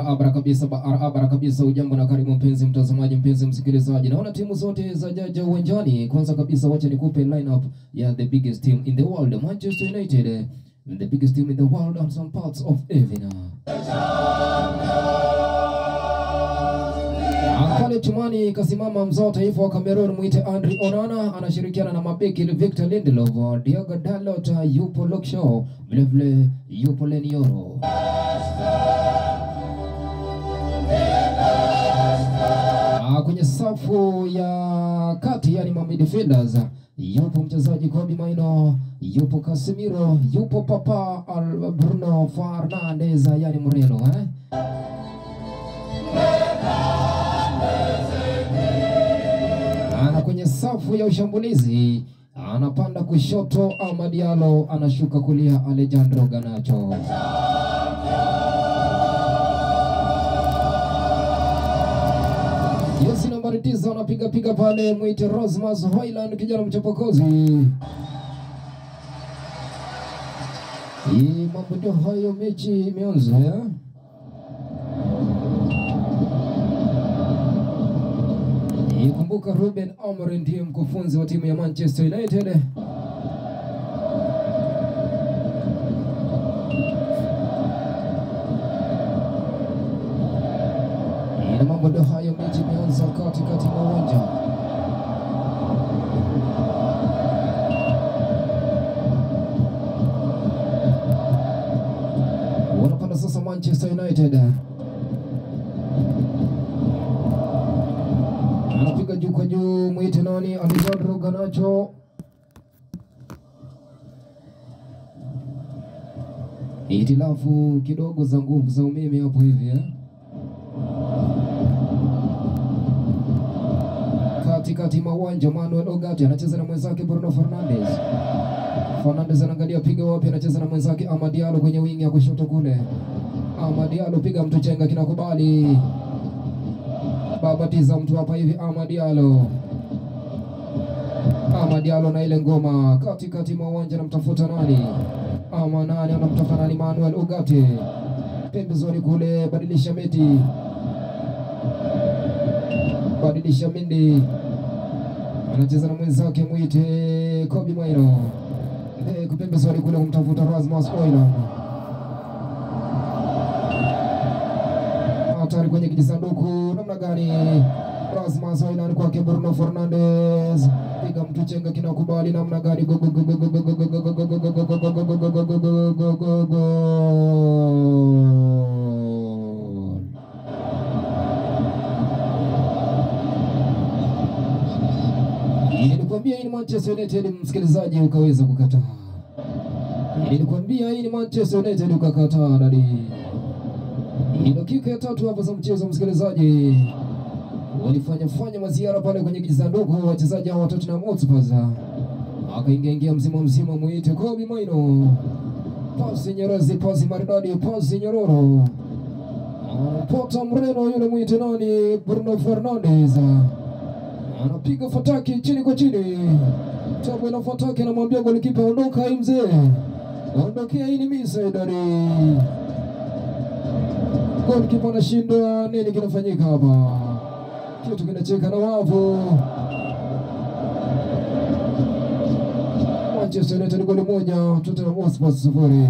Barabara kabisa, ujambo na karibu mpenzi mtazamaji, mpenzi msikilizaji. Naona timu zote za jaja uwanjani. Kwanza kabisa wacha nikupe lineup ya the biggest team in the world, Manchester United, the biggest team in the world and some parts of Evina. Pale chumani kasimama mzao taifa wa Cameroon mwite Andre Onana, anashirikiana na mabeki Victor Lindelof, Diogo Dalot, yupo Luke Shaw, vile vile yupo Lenioro. Kwenye safu ya kati yani midfielders yupo mchezaji Kobbie Mainoo, yupo Casemiro, yupo Papa Bruno Fernandes yani Moreno Na kwenye safu ya ushambulizi anapanda kushoto Amad Diallo, anashuka kulia Alejandro Garnacho. Yes, nambari 9 anapiga pale mwite Rasmus Hojlund, kijana mchapakozi. Mambo ndio hayo, mechi imeanza Kumbuka Ruben Amorim ndiye mkufunzi wa timu ya Manchester United. Mambo ndio hayo, mechi imeanza katikati mwa uwanja. Wanapanda sasa Manchester United. Anapiga juu kwa juu mwite nani, Alejandro Garnacho. Itilafu kidogo za nguvu za umeme hapo hivi Katikati mwa uwanja Manuel Ugarte anacheza na mwenzake Bruno Fernandes. Fernandes anaangalia piga wapi, anacheza na mwenzake Amad Diallo kwenye wingi ya kushoto kule. Amad Diallo piga mtu chenga kinakubali. Babatiza mtu hapa hivi Amad Diallo. Amad Diallo na ile ngoma katikati mwa uwanja, anamtafuta nani? Nani anamtafuta nani? Manuel Ugarte. Pembezoni kule badilisha meti. Badilisha Mindi. Anacheza na mwenzake mwite Kobbie Mainoo. Kupembezoni kule kumtafuta Rasmus Hojlund. Hatari kwenye kijisanduku namna gani? Rasmus Hojlund kwake Bruno Fernandes. Piga mtu chenga kinakubali namna gani? Nilikwambia hii ni Manchester United, msikilizaji ukaweza kukataa. Nilikwambia hii ni Manchester United ukakataa dadi. Dakika ya 3 hapo za mchezo, msikilizaji. Walifanya maziara pale kwenye kijisanduku wachezaji hao wa Tottenham Hotspur. Akaingia mzima muite Kobbie Mainoo. Pasi nyerezi, pasi maridadi, pasi nyororo. Pota Moreno yule muite nani? Bruno Fernandes. Anapiga fataki chini kwa chini. Tabu na fataki, anamwambia golikipa ondoka hii mzee. Ondokea hii ni misa idari. Golikipa anashindwa, nini kinafanyika hapa? Kitu kinacheka na wavu. Manchester United goli 1, Tottenham Hotspur 0.